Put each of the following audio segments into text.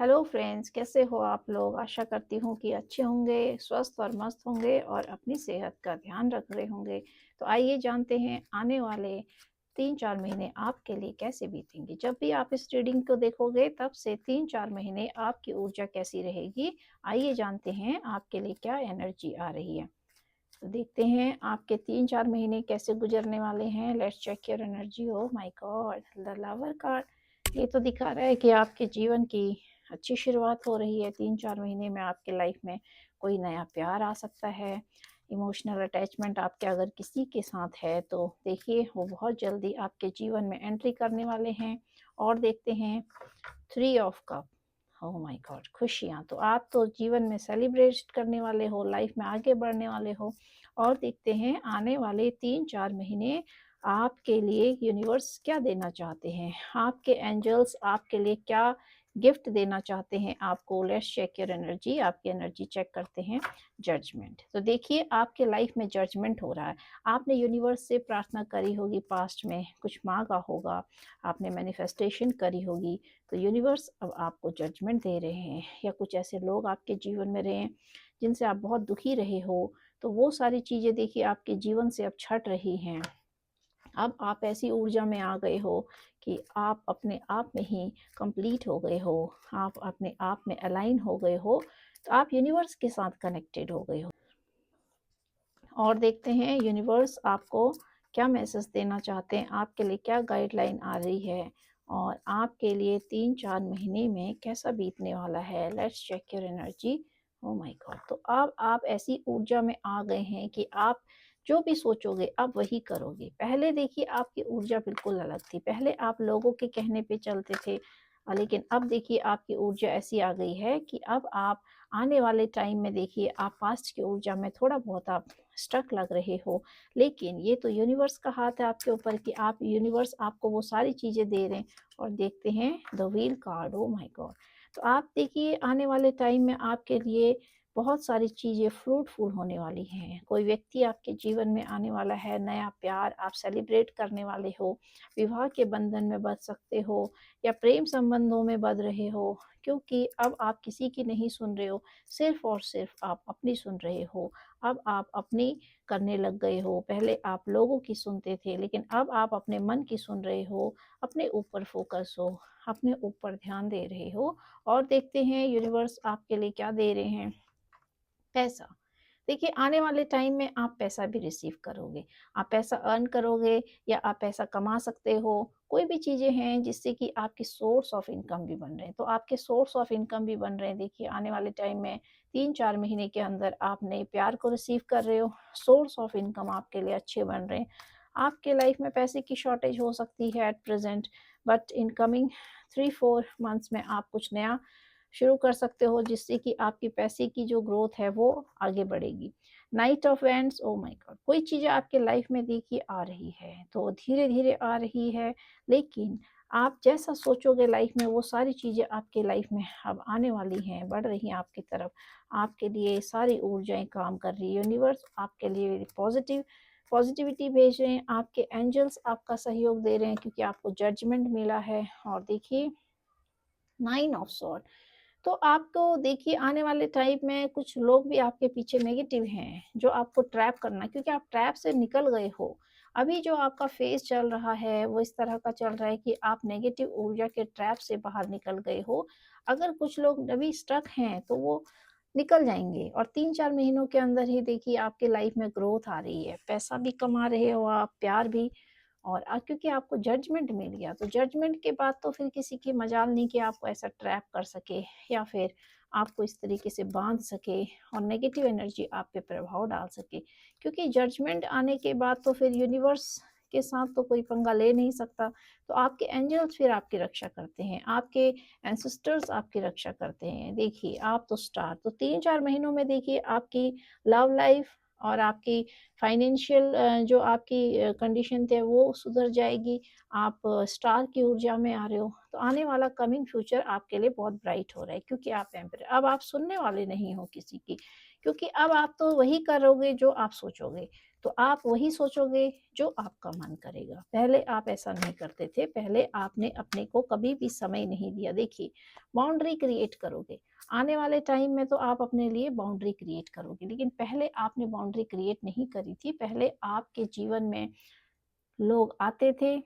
Hello friends, कैसे हो आप लोग? आशा करती हूँ कि अच्छे होंगे, स्वस्थ और मस्त होंगे और अपनी सेहत का ध्यान रख रहे होंगे। तो आइए जानते हैं आने वाले 3-4 महीने आपके लिए कैसे बीतेंगे। जब भी आप इस रीडिंग को देखोगे तब से 3-4 महीने आपकी ऊर्जा कैसी रहेगी। आइए जानते हैं आपके लिए क्या एनर्जी आ रही है। तो देखते हैं आपके 3-4 महीने कैसे गुजरने वाले हैं। Let's check your energy. Oh my god! The lover card. ये तो दिखा रहा है कि आपके जीवन की अच्छी शुरुआत हो रही है। 3-4 महीने में आपके लाइफ में कोई नया प्यार आ सकता है। इमोशनल अटैचमेंट आपके अगर किसी के साथ है तो देखिए वो बहुत जल्दी आपके जीवन में एंट्री करने वाले हैं। और देखते हैं 3 of cup. Oh my God! खुशियाँ, तो आप तो जीवन में सेलिब्रेट करने वाले हो, लाइफ में आगे बढ़ने वाले हो। और देखते हैं आने वाले 3-4 महीने आपके लिए यूनिवर्स क्या देना चाहते हैं। आपके एंजल्स आपके लिए क्या गिफ्ट देना चाहते हैं आपको। Let's check your energy. आपकी एनर्जी चेक करते हैं। जजमेंट। तो देखिए आपके लाइफ में जजमेंट हो रहा है। आपने यूनिवर्स से प्रार्थना करी होगी, पास्ट में कुछ मांगा होगा, आपने मैनिफेस्टेशन करी होगी। तो यूनिवर्स अब आपको जजमेंट दे रहे हैं, या कुछ ऐसे लोग आपके जीवन में रहे हैं जिनसे आप बहुत दुखी रहे हो, तो वो सारी चीज़ें देखिए आपके जीवन से अब छट रही हैं। अब आप ऐसी ऊर्जा में आ गए हो कि आप अपने आप में ही कंप्लीट हो गए हो, आप अपने आप में अलाइन हो गए हो, तो आप यूनिवर्स के साथ कनेक्टेड हो गए हो। और देखते हैं यूनिवर्स आपको क्या मैसेज देना चाहते हैं, आपके लिए क्या गाइडलाइन आ रही है और आपके लिए 3-4 महीने में कैसा बीतने वाला है। Let's check your energy. Oh my god! तो अब आप ऐसी ऊर्जा में आ गए हैं कि आप जो भी सोचोगे आप वही करोगे। पहले देखिए आपकी ऊर्जा बिल्कुल अलग थी। पहले आप लोगों के कहने पे चलते थे, लेकिन अब देखिए आपकी ऊर्जा ऐसी आ गई है कि अब आप आने वाले टाइम में देखिए आप पास्ट की ऊर्जा में थोड़ा बहुत आप स्ट्रक लग रहे हो। लेकिन ये तो यूनिवर्स का हाथ है आपके ऊपर कि आप यूनिवर्स आपको वो सारी चीज़ें दे रहे हैं। और देखते हैं the wheel card. Oh my god! तो आप देखिए आने वाले टाइम में आपके लिए बहुत सारी चीज़ें फ्रूटफुल होने वाली हैं। कोई व्यक्ति आपके जीवन में आने वाला है, नया प्यार आप सेलिब्रेट करने वाले हो, विवाह के बंधन में बंध सकते हो या प्रेम संबंधों में बंध रहे हो, क्योंकि अब आप किसी की नहीं सुन रहे हो, सिर्फ और सिर्फ आप अपनी सुन रहे हो। अब आप अपनी करने लग गए हो। पहले आप लोगों की सुनते थे, लेकिन अब आप अपने मन की सुन रहे हो, अपने ऊपर फोकस हो, अपने ऊपर ध्यान दे रहे हो। और देखते हैं यूनिवर्स आपके लिए क्या दे रहे हैं। पैसा। देखिए आने वाले टाइम में आप पैसा भी रिसीव करोगे। आप पैसा अर्न करोगे या आप पैसा कमा सकते हो। कोई भी चीज़ें हैं जिससे कि आपकी सोर्स ऑफ इनकम भी बन रहे हैं। तो आपके सोर्स ऑफ इनकम भी बन रहे हैं। देखिए आने वाले टाइम में 3-4 महीने के अंदर आप नए प्यार को रिसीव कर रहे हो। सोर्स ऑफ इनकम आपके लिए अच्छे बन रहे हैं। आपके लाइफ में पैसे की शॉर्टेज हो सकती है at present, but in coming 3-4 months में आप कुछ नया शुरू कर सकते हो जिससे कि आपकी पैसे की जो ग्रोथ है वो आगे बढ़ेगी। Night of ends. Oh my God! कोई चीज़ें आपके लाइफ में देखिए आ रही है, तो धीरे-धीरे आ रही है, लेकिन आप जैसा सोचोगे लाइफ में वो सारी चीज़ें आपके लाइफ में अब आने वाली हैं, बढ़ रही हैं आपकी तरफ। आपके लिए सारी ऊर्जाएँ काम कर रही है। यूनिवर्स आपके लिए पॉजिटिविटी भेज रहे हैं, आपके एंजल्स आपका सहयोग दे रहे हैं क्योंकि आपको जजमेंट मिला है। और देखिए 9 ऑफ स्वॉर्ड। तो आपको देखिए आने वाले टाइम में कुछ लोग भी आपके पीछे नेगेटिव हैं, जो आपको ट्रैप करना, क्योंकि आप ट्रैप से निकल गए हो। अभी जो आपका फेज़ चल रहा है, वो इस तरह का चल रहा है कि आप नेगेटिव ऊर्जा के ट्रैप से बाहर निकल गए हो। अगर कुछ लोग अभी स्टक हैं, तो वो निकल जाएँगे और 3-4 महीनों के अंदर ही देखिए आपकी लाइफ़ में ग्रोथ आ रही है। पैसा भी कमा रहे हो आप, प्यार भी। और क्योंकि आपको जजमेंट मिल गया, तो जजमेंट के बाद तो फिर किसी की मजाल नहीं कि आपको ऐसा ट्रैप कर सके या फिर आपको इस तरीके से बांध सके और नेगेटिव एनर्जी आप पे प्रभाव डाल सके। क्योंकि जजमेंट आने के बाद तो फिर यूनिवर्स के साथ तो कोई पंगा ले नहीं सकता। तो आपके एंजल्स फिर आपकी रक्षा करते हैं, आपके एंसेस्टर्स आपकी रक्षा करते हैं। देखिए आप तो स्टार, तो 3-4 महीनों में देखिए आपकी लव लाइफ और आपकी फाइनेंशियल जो आपकी कंडीशन थे वो सुधर जाएगी। आप स्टार की ऊर्जा में आ रहे हो, तो आने वाला कमिंग फ्यूचर आपके लिए बहुत ब्राइट हो रहा है, क्योंकि आप एम्पर अब आप सुनने वाले नहीं हो किसी की, क्योंकि अब आप तो वही करोगे जो आप सोचोगे। तो आप वही सोचोगे जो आपका मन करेगा। पहले आप ऐसा नहीं करते थे, पहले आपने अपने को कभी भी समय नहीं दिया। देखिए, बाउंड्री क्रिएट करोगे, आने वाले टाइम में तो आप अपने लिए बाउंड्री क्रिएट करोगे, लेकिन पहले आपने बाउंड्री क्रिएट नहीं करी थी। पहले आपके जीवन में लोग आते थे,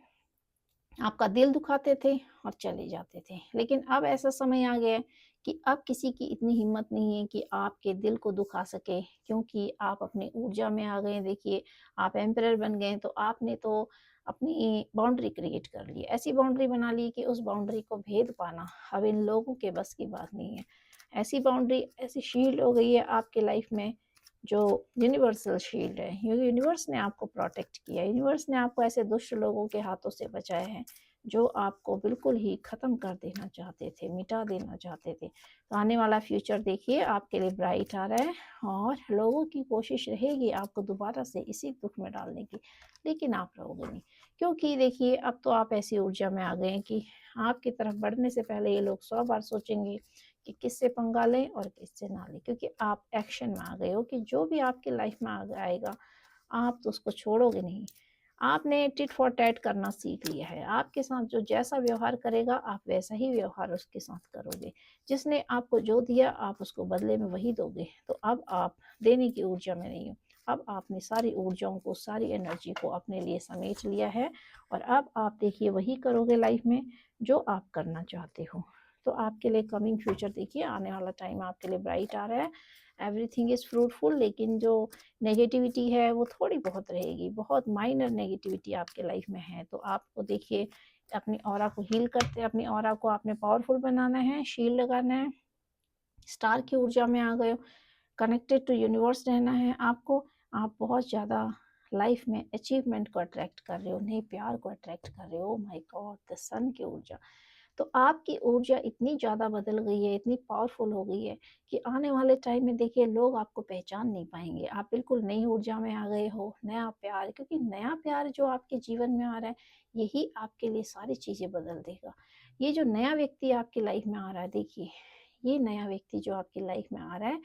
आपका दिल दुखाते थे और चले जाते थे। लेकिन अब ऐसा समय आ गया है कि अब किसी की इतनी हिम्मत नहीं है कि आपके दिल को दुखा सके, क्योंकि आप अपनी ऊर्जा में आ गए हैं। देखिए, आप एम्परर बन गए हैं, तो आपने तो अपनी बाउंड्री क्रिएट कर ली, ऐसी बाउंड्री बना ली कि उस बाउंड्री को भेद पाना अब इन लोगों के बस की बात नहीं है। ऐसी बाउंड्री, ऐसी शील्ड हो गई है आपके लाइफ में, जो यूनिवर्सल शील्ड है। यूनिवर्स ने आपको प्रोटेक्ट किया, यूनिवर्स ने आपको ऐसे दुष्ट लोगों के हाथों से बचाया है जो आपको बिल्कुल ही ख़त्म कर देना चाहते थे, मिटा देना चाहते थे। तो आने वाला फ्यूचर देखिए आपके लिए ब्राइट आ रहा है, और लोगों की कोशिश रहेगी आपको दोबारा से इसी दुख में डालने की, लेकिन आप रहोगे नहीं। क्योंकि देखिए, अब तो आप ऐसी ऊर्जा में आ गए हैं कि आपकी तरफ बढ़ने से पहले ये लोग 100 बार सोचेंगे कि किससे पंगा लें और किससे ना लें, क्योंकि आप एक्शन में आ गए हो कि जो भी आपकी लाइफ में आएगा, आप तो उसको छोड़ोगे नहीं। आपने टिट फॉर टैट करना सीख लिया है। आपके साथ जो जैसा व्यवहार करेगा, आप वैसा ही व्यवहार उसके साथ करोगे। जिसने आपको जो दिया, आप उसको बदले में वही दोगे। तो अब आप देने की ऊर्जा में नहीं हो। अब आपने सारी ऊर्जाओं को, सारी एनर्जी को अपने लिए समेट लिया है, और अब आप देखिए वही करोगे लाइफ में जो आप करना चाहते हो। तो आपके लिए कमिंग फ्यूचर देखिए, आने वाला टाइम आपके लिए ब्राइट आ रहा है। एवरीथिंग इज़ फ्रूटफुल, लेकिन जो नेगेटिविटी है वो थोड़ी बहुत रहेगी, बहुत माइनर नेगेटिविटी आपके लाइफ में है। तो आपको देखिए अपनी ऑरा को हील करते, अपनी ऑरा को आपने पावरफुल बनाना है, शील्ड लगाना है, स्टार की ऊर्जा में आ गए हो, कनेक्टेड टू यूनिवर्स रहना है आपको। आप बहुत ज़्यादा लाइफ में अचीवमेंट को अट्रैक्ट कर रहे हो, नए प्यार को अट्रैक्ट कर रहे हो। माय गॉड, द सन की ऊर्जा। तो आपकी ऊर्जा इतनी ज़्यादा बदल गई है, इतनी पावरफुल हो गई है कि आने वाले टाइम में देखिए लोग आपको पहचान नहीं पाएंगे। आप बिल्कुल नई ऊर्जा में आ गए हो, नया प्यार, क्योंकि नया प्यार जो आपके जीवन में आ रहा है, यही आपके लिए सारी चीज़ें बदल देगा। ये जो नया व्यक्ति आपकी लाइफ में आ रहा है, देखिए ये नया व्यक्ति जो आपकी लाइफ में आ रहा है,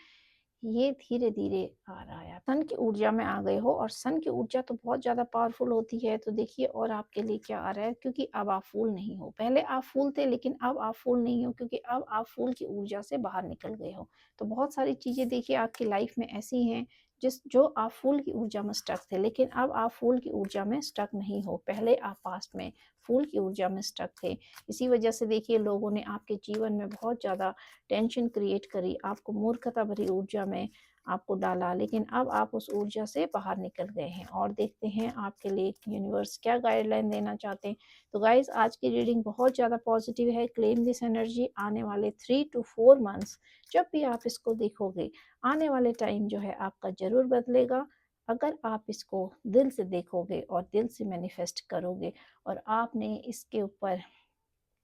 ये धीरे-धीरे आ रहा है। सन की ऊर्जा में आ गए हो, और सन की ऊर्जा तो बहुत ज़्यादा पावरफुल होती है। तो देखिए, और आपके लिए क्या आ रहा है, क्योंकि अब आप फूल नहीं हो। पहले आप फूल थे, लेकिन अब आप फूल नहीं हो, क्योंकि अब आप फूल की ऊर्जा से बाहर निकल गए हो। तो बहुत सारी चीज़ें देखिए आपकी लाइफ में ऐसी हैं जो आप फूल की ऊर्जा में स्टक थे, लेकिन अब आप फूल की ऊर्जा में स्टक नहीं हो। पहले आप पास्ट में फूल की ऊर्जा में स्टक थे। इसी वजह से देखिए लोगों ने आपके जीवन में बहुत ज़्यादा टेंशन क्रिएट करी, आपको मूर्खता भरी ऊर्जा में आपको डाला, लेकिन अब आप उस ऊर्जा से बाहर निकल गए हैं। और देखते हैं आपके लिए यूनिवर्स क्या गाइडलाइन देना चाहते हैं। तो गाइज, आज की रीडिंग बहुत ज़्यादा पॉजिटिव है। Claim this energy. आने वाले 3 to 4 मंथ्स जब भी आप इसको देखोगे, आने वाले टाइम जो है आपका ज़रूर बदलेगा, अगर आप इसको दिल से देखोगे और दिल से मैनिफेस्ट करोगे। और आपने इसके ऊपर,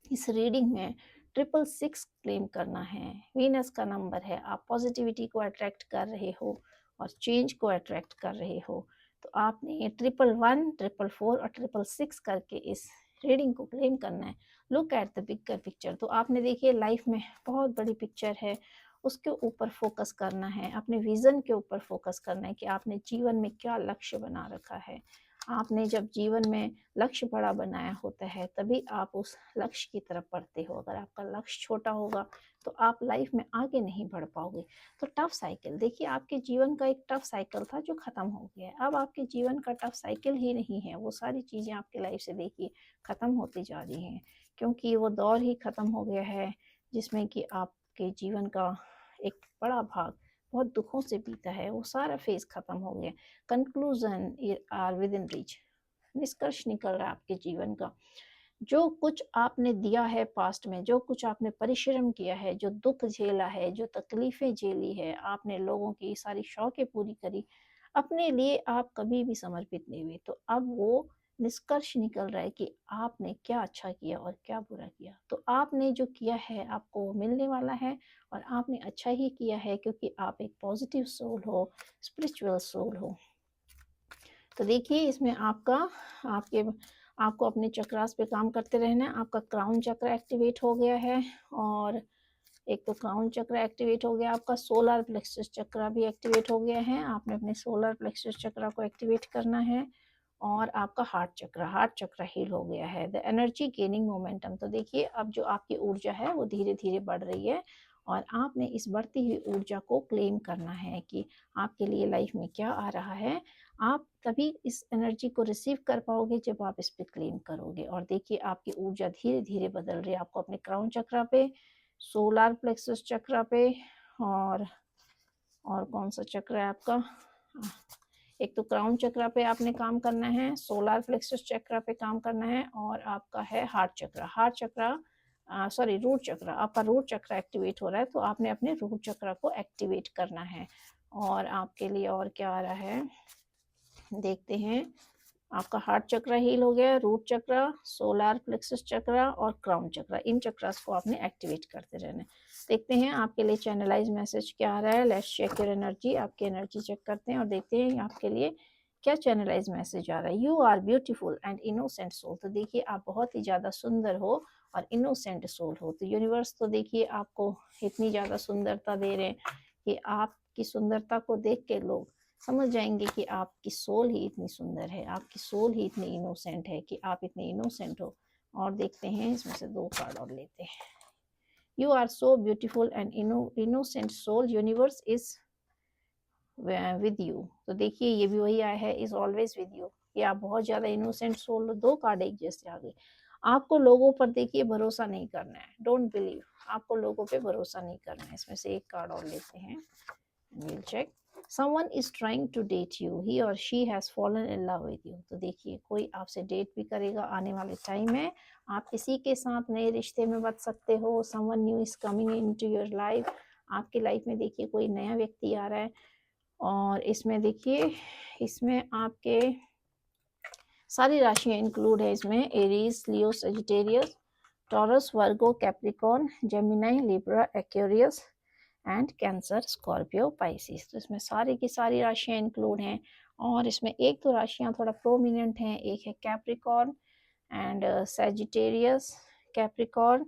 इस रीडिंग में 666 क्लेम करना है। वीनस का नंबर है। आप पॉजिटिविटी को अट्रैक्ट कर रहे हो और चेंज को अट्रैक्ट कर रहे हो। तो आपने 111, 444 और 666 करके इस रीडिंग को क्लेम करना है। Look at the bigger picture. तो आपने देखिए लाइफ में बहुत बड़ी पिक्चर है, उसके ऊपर फोकस करना है, अपने विजन के ऊपर फोकस करना है कि आपने जीवन में क्या लक्ष्य बना रखा है। आपने जब जीवन में लक्ष्य बड़ा बनाया होता है, तभी आप उस लक्ष्य की तरफ बढ़ते हो। अगर आपका लक्ष्य छोटा होगा तो आप लाइफ में आगे नहीं बढ़ पाओगे। तो टफ साइकिल देखिए, आपके जीवन का एक टफ साइकिल था जो खत्म हो गया है। अब आपके जीवन का टफ साइकिल ही नहीं है। वो सारी चीज़ें आपकी लाइफ से देखिए खत्म होती जा रही हैं, क्योंकि वो दौर ही खत्म हो गया है जिसमें कि आपके जीवन का एक बड़ा भाग बहुत दुखों से बीता है। वो सारा फेज खत्म हो गया। Conclusion are within reach. निष्कर्ष निकल रहा है आपके जीवन का। जो कुछ आपने दिया है पास्ट में, जो कुछ आपने परिश्रम किया है, जो दुख झेला है, जो तकलीफें झेली है, आपने लोगों की सारी शौकें पूरी करी, अपने लिए आप कभी भी समर्पित नहीं हुए। तो अब वो निष्कर्ष निकल रहा है कि आपने क्या अच्छा किया और क्या बुरा किया। तो आपने जो किया है आपको वो मिलने वाला है, और आपने अच्छा ही किया है क्योंकि आप एक पॉजिटिव सोल हो, स्पिरिचुअल सोल हो। तो देखिए इसमें आपको अपने चक्रास पे काम करते रहना है। आपका क्राउन चक्र एक्टिवेट हो गया है, और एक तो क्राउन चक्र एक्टिवेट हो गया, आपका सोलर प्लेक्सस चक्र भी एक्टिवेट हो गया है। आपने अपने सोलर प्लेक्सस चक्र को एक्टिवेट करना है, और आपका हार्ट चक्र हील हो गया है। The energy gaining momentum. तो देखिए अब जो आपकी ऊर्जा है वो धीरे धीरे बढ़ रही है, और आपने इस बढ़ती हुई ऊर्जा को क्लेम करना है कि आपके लिए लाइफ में क्या आ रहा है। आप तभी इस एनर्जी को रिसीव कर पाओगे जब आप इस पे क्लेम करोगे। और देखिए आपकी ऊर्जा धीरे धीरे बदल रही है। आपको अपने क्राउन चक्र पे, सोलर प्लेक्सस चक्र पे, और कौन सा चक्र है आपका, एक तो क्राउन चक्र पे आपने काम करना है, सोलर प्लेक्सस चक्र पे काम करना है, और आपका है हार्ट चक्र सॉरी रूट चक्र। आपका रूट चक्र एक्टिवेट हो रहा है, तो आपने अपने रूट चक्र को एक्टिवेट करना है। और आपके लिए और क्या आ रहा है देखते हैं। आपका हार्ट चक्र हील हो गया, रूट चक्र, सोलर प्लेक्सस चक्र और क्राउन चक्र, इन चक्रास को आपने एक्टिवेट करते रहना है। देखते हैं आपके लिए चैनलाइज मैसेज क्या आ रहा है। Let's check your energy. आपकी एनर्जी चेक करते हैं और देखते हैं आपके लिए क्या चैनलाइज मैसेज आ रहा है। You are beautiful and innocent soul. तो देखिए आप बहुत ही ज़्यादा सुंदर हो और इनोसेंट सोल हो। तो यूनिवर्स तो देखिए आपको इतनी ज़्यादा सुंदरता दे रहे हैं कि आपकी सुंदरता को देख के लोग समझ जाएंगे कि आपकी सोल ही इतनी सुंदर है, आपकी सोल ही इतनी इनोसेंट है कि आप इतने इनोसेंट हो। और देखते हैं इसमें से 2 कार्ड और लेते हैं। You are so beautiful and innocent soul, universe is with you. तो देखिए ये भी वही आया है, इज ऑलवेज विद यू, कि आप बहुत ज़्यादा इनोसेंट सोल हो। 2 कार्ड एक जैसे आ गए। आपको लोगों पर देखिए भरोसा नहीं करना है, डोंट बिलीव। आपको लोगों पे भरोसा नहीं करना है। इसमें से 1 कार्ड और लेते हैं, we'll check. Someone is trying to date you. He or she has fallen in love with you. तो देखिए कोई आपसे डेट भी करेगा आने वाले टाइम में। आप किसी के साथ नए रिश्ते में बच सकते हो। Someone new is coming into your life. आपकी लाइफ में देखिए कोई नया व्यक्ति आ रहा है। और इसमें देखिए इसमें आपके सारी राशियां इंक्लूड है। इसमें Aries, Leo, Sagittarius, taurus, Virgo, Capricorn, Gemini, Libra, Aquarius and cancer, Scorpio, Pisces. तो इसमें सारी की सारी राशियां इंक्लूड हैं। और इसमें एक तो राशियां थोड़ा प्रोमिनेंट हैं, एक है Capricorn and Sagittarius, Capricorn,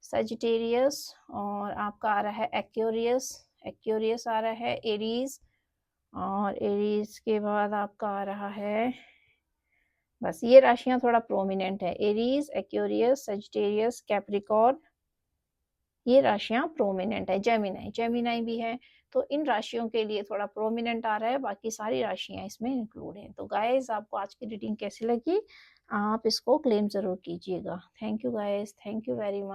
Sagittarius, और आपका आ रहा है एक्वेरियस, एक्वेरियस आ रहा है, एरीज, और एरीज के बाद आपका आ रहा है, बस ये राशियां थोड़ा प्रोमिनेंट है, एरीज, एक्वेरियस, सेजिटेरियस, कैप्रिकॉर्न, ये राशियां प्रोमिनेंट है। जेमिनाई, जेमिनाई भी है। तो इन राशियों के लिए थोड़ा प्रोमिनेंट आ रहा है, बाकी सारी राशियां इसमें इंक्लूड हैं। तो गाइस आपको आज की रीडिंग कैसी लगी, आप इसको क्लेम ज़रूर कीजिएगा। Thank you guys, thank you very much.